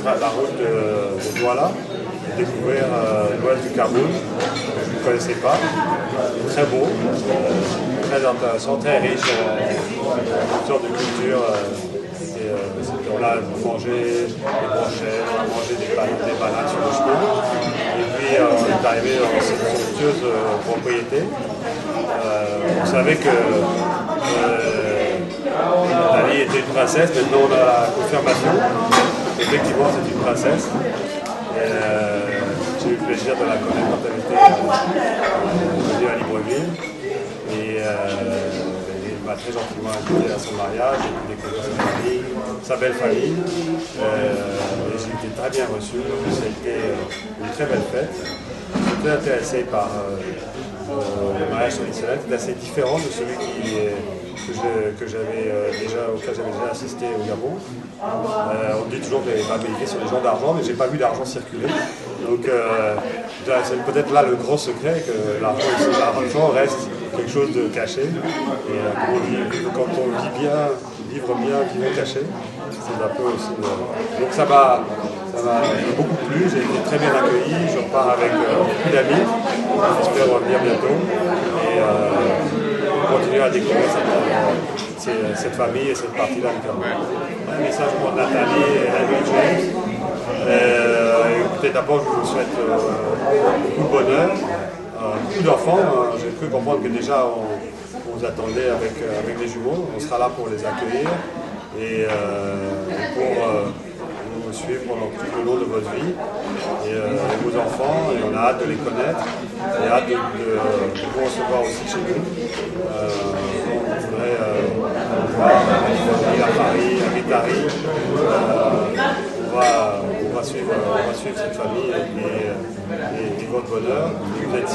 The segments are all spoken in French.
la route de Douala, découvrir l'ouest du Cameroun, que je ne connaissais pas. Très beau, très intéressant, très riche en sortes de culture. On a mangé des brochettes, on a mangé des bananes sur le chemin. Et puis on est arrivé dans cette somptueuse propriété. On savait que Nathalie était une princesse, maintenant on a la confirmation. Effectivement, c'est une princesse. J'ai eu le plaisir de la connaître quand elle était à Libreville. Et il m'a très gentiment invité à son mariage, j'ai pu découvrir sa famille, sa belle famille. Et j'ai été très bien reçu, ça a été une très belle fête. J'étais intéressé par le mariage traditionnel, c'est assez différent de celui auquel j'avais déjà assisté au Gabon. On dit toujours que les Bamileke sont des gens d'argent, mais j'ai pas vu d'argent circuler. Donc c'est peut-être là le gros secret, que l'argent reste quelque chose de caché. Et quand on vit bien, vivre bien, vivre caché, c'est un peu aussi. Donc ça m'a beaucoup plu, j'ai été très bien accueilli, je repars avec beaucoup d'amis, j'espère revenir bientôt. Et continuer à découvrir cette famille et cette partie-là du Cameroun. Un message pour Nathalie et Henry James. Écoutez, d'abord, je vous souhaite beaucoup de bonheur, beaucoup d'enfants. J'ai cru comprendre que déjà on vous attendait avec des jumeaux. On sera là pour les accueillir et pour vous suivre pendant tout le long de votre vie. Et vos enfants, et on a hâte de les connaître et hâte de vous recevoir aussi chez nous. On voudrait voir à Paris, à Guétari. On va suivre cette famille et votre bonheur. Vous êtes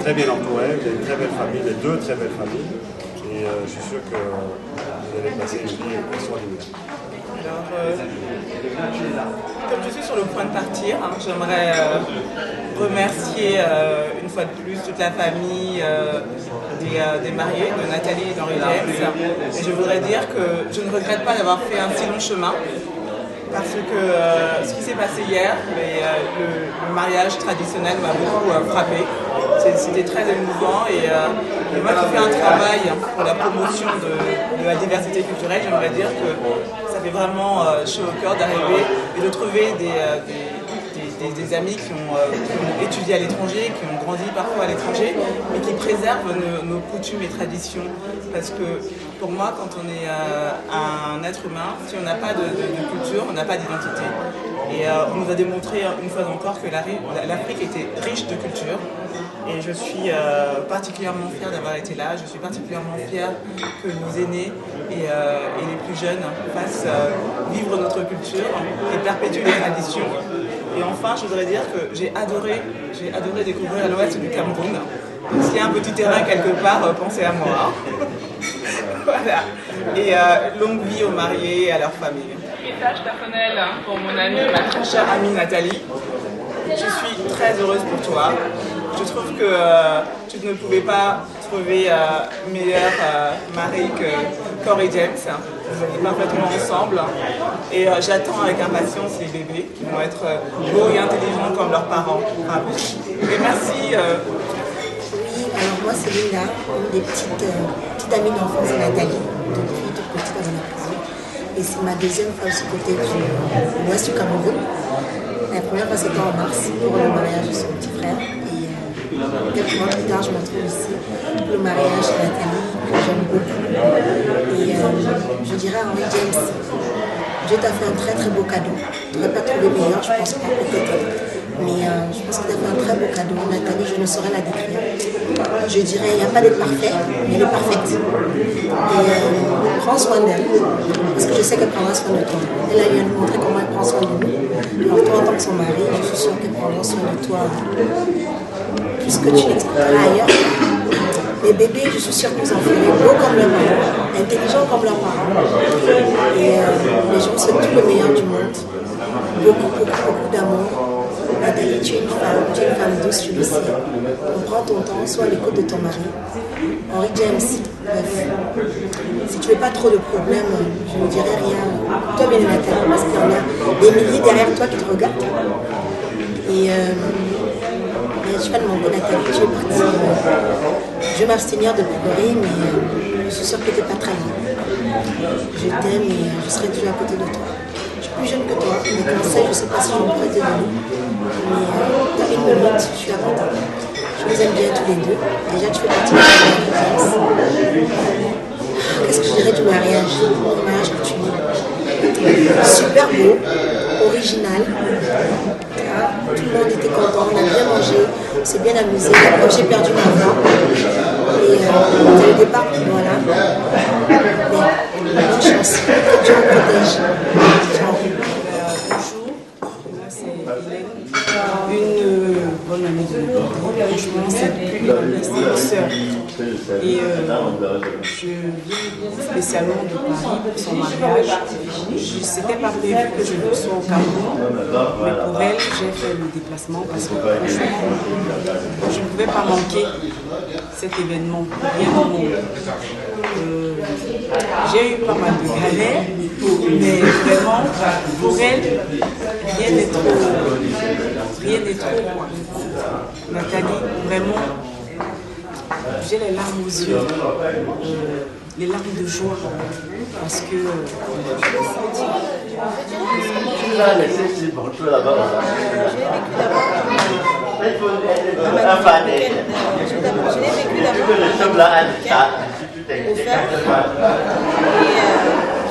très bien entourés, vous avez une très belle famille, les deux très belles familles. Et je suis sûr que vous allez passer une vie extraordinaire. Alors, comme je suis sur le point de partir, j'aimerais remercier une fois de plus toute la famille des mariés, de Nathalie et d'Henry James. Et je voudrais dire que je ne regrette pas d'avoir fait un si long chemin, parce que ce qui s'est passé hier, le mariage traditionnel m'a beaucoup frappé. C'était très émouvant et moi qui fais un travail pour la promotion de la diversité culturelle, j'aimerais dire que ça fait vraiment chaud au cœur d'arriver et de trouver des amis qui ont étudié à l'étranger, qui ont grandi parfois à l'étranger, mais qui préservent nos coutumes et traditions. Parce que pour moi, quand on est un être humain, si on n'a pas de culture, on n'a pas d'identité. Et on nous a démontré une fois encore que l'Afrique était riche de culture. Et je suis particulièrement fière d'avoir été là. Je suis particulièrement fière que nos aînés et les plus jeunes fassent vivre notre culture et perpétuer les traditions. Et enfin, je voudrais dire que j'ai adoré découvrir l'ouest du Cameroun. S'il y a un petit terrain quelque part, pensez à moi. Voilà. Et longue vie aux mariés et à leur famille. Message personnel pour mon amie, ma très chère amie Nathalie. Je suis très heureuse pour toi. Je trouve que tu ne pouvais pas trouver meilleur mari qu'Henry James. Vous allez parfaitement ensemble. Et j'attends avec impatience les bébés qui vont être beaux et intelligents comme leurs parents. Et merci. Oui, alors moi c'est Linda, une des petites amies d'enfance de Nathalie, depuis toute petite dans la parole. Et c'est ma deuxième fois aussi côté de l'ouest du Cameroun. La première fois c'était en mars pour le mariage de son petit frère. Et quelques mois plus tard je me retrouve ici pour le mariage de Nathalie, que j'aime beaucoup. Et je dirais à Henry James, Dieu t'a fait un très très beau cadeau. Tu n'aurais pas trouvé meilleur, je pense pas, peut-être. Mais je pense qu'il t'a fait un très beau cadeau. Nathalie, je ne saurais la décrire. Je dirais, il n'y a pas d'être parfait, mais elle est parfaite. Et prends soin d'elle, parce que je sais qu'elle prendra soin de toi. Elle a vient de montrer comment elle prend soin de nous. Alors toi, en tant que son mari, je suis sûre qu'elle prendra soin de toi plus que tu l'expliqueras ailleurs. Les bébés, je suis sûre que vous en ferez beaux comme leurs parents, intelligents comme leurs parents. Et je vous souhaite tout le meilleur du monde. Beaucoup d'amour. Nathalie, tu es une femme douce, tu le sais. Donc prends ton temps, sois à l'écoute de ton mari. Henry James, si tu veux pas trop de problèmes, je ne dirais rien. Toi bien Nathalie, parce qu'il y en a des milliers derrière toi qui te regardent. Et je sais pas de mon bon Nathalie, tu es partie. Je vais m'abstenir de pleurer, mais je suis sûre que tu n'es pas très loin. Je t'aime et je serai toujours à côté de toi. Je suis plus jeune que toi, mais conseils, je ne sais pas si je pourrais te donner. Mais dans une minute, je suis à côté. Je vous aime bien tous les deux. Déjà, tu fais partie de ma confiance. Qu'est-ce que je dirais du mariage? Le mariage que tu vis. Super beau, original. Tout le monde était content, on a bien mangé, on s'est bien amusé. Moi, j'ai perdu ma voix. Et au départ, voilà. Mais bonne chance. Que Dieu vous protège. Bonjour, moi c'est Hélène, une bonne amie de mon père. Franchement, c'est une sœur. Et je viens spécialement de Paris pour son mariage. C'était pas prévu que je sois au Cameroun, mais pour elle, j'ai fait le déplacement parce que franchement, je ne pouvais pas manquer cet événement, rien au monde. J'ai eu pas mal de galères, mais vraiment, pour elle, rien n'est trop. Quoi. Nathalie, vraiment, j'ai les larmes aux yeux, les larmes de joie, parce que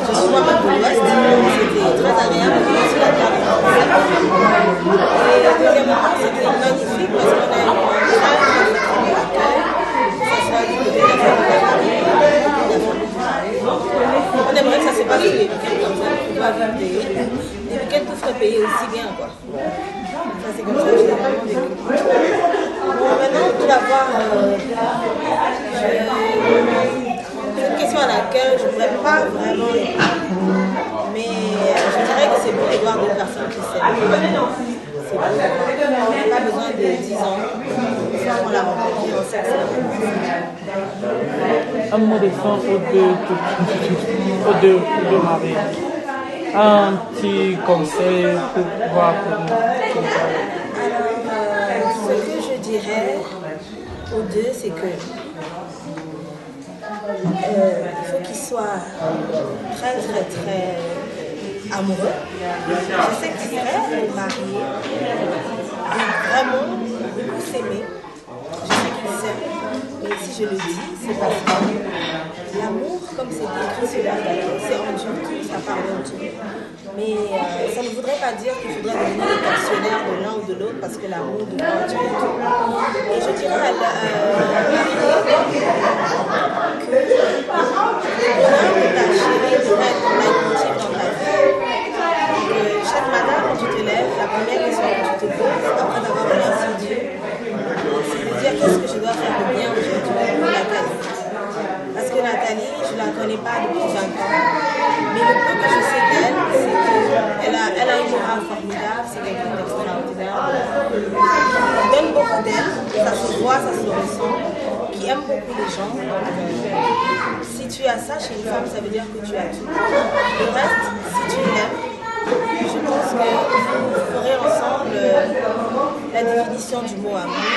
je suis maman de l'Ouest, c'était très agréable de passer la carte. Et deuxièmement, c'était magnifique parce qu'on a eu un très accueil, que ce soit du côté de la famille, on aimerait que ça se passe tous les week-ends comme ça, on va vivre des week-ends tout frais payés aussi bien, quoi. Ça c'est comme ça que j'ai vraiment vécu. Bon, maintenant, tu vas voir, c'est une question à laquelle je ne pourrais pas vraiment répondre. Mais je dirais que c'est beau de voir deux personnes qui s'aiment. C'est beau. On n'a pas besoin de 10 ans. On l'a rencontré, on sait que c'est un mot de fin aux deux maris. Un petit conseil pour voir comment. Alors, ce que je dirais aux deux, c'est que il faut qu'ils soient très très très amoureux. Je sais qu'ils seraient mariés et vraiment beaucoup s'aimer. Je sais qu'ils s'aiment. Mais si je le dis, c'est parce que l'amour, comme c'est écrit sur la gâteau, c'est enduré, ça pardonne tout. Mais ça ne voudrait pas dire qu'il faudrait devenir le pensionnaire de l'un ou de l'autre parce que l'amour doit endurer tout. Et je dirais à que le bonheur de ta chérie devrait être ton leitmotiv dans ta vie. Chaque matin, quand tu te lèves, la première question que tu te poses, après d'avoir remercié Dieu, c'est de dire qu'est-ce que je dois faire de bien aujourd'hui pour Nathalie. Parce que Nathalie, je ne la connais pas depuis 20 ans. Mais le peu que je sais d'elle, c'est qu'elle a une morale formidable, c'est quelqu'un d'extraordinaire. Elle donne beaucoup d'aide, ça se voit, ça se ressent, qui aime beaucoup les gens. Donc, si tu as ça chez une femme, ça veut dire que tu as tout. Le reste, si tu l'aimes, je pense que vous ferez ensemble la définition du mot amour.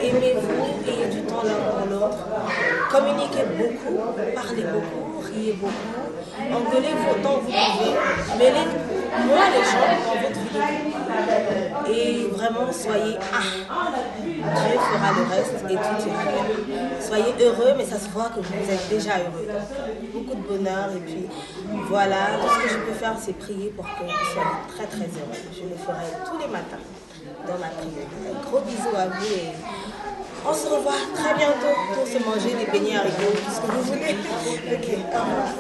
Aimez-vous, ayez du temps l'un pour l'autre. Communiquez beaucoup, parlez beaucoup, riez beaucoup. Engueulez-vous autant que vous pouvez. Mêlez-moi les gens dans votre vie. Et vraiment, soyez Dieu fera le reste et tout ira bien. Soyez heureux, mais ça se voit que vous êtes déjà heureux. Beaucoup de bonheur et puis voilà, tout ce que je peux faire, c'est prier pour que vous soyez très très heureux. Je le ferai tous les matins dans ma prière. Un gros bisou à vous et on se revoit très bientôt pour se manger des beignets haricots, tout ce que vous voulez. Ok, au revoir.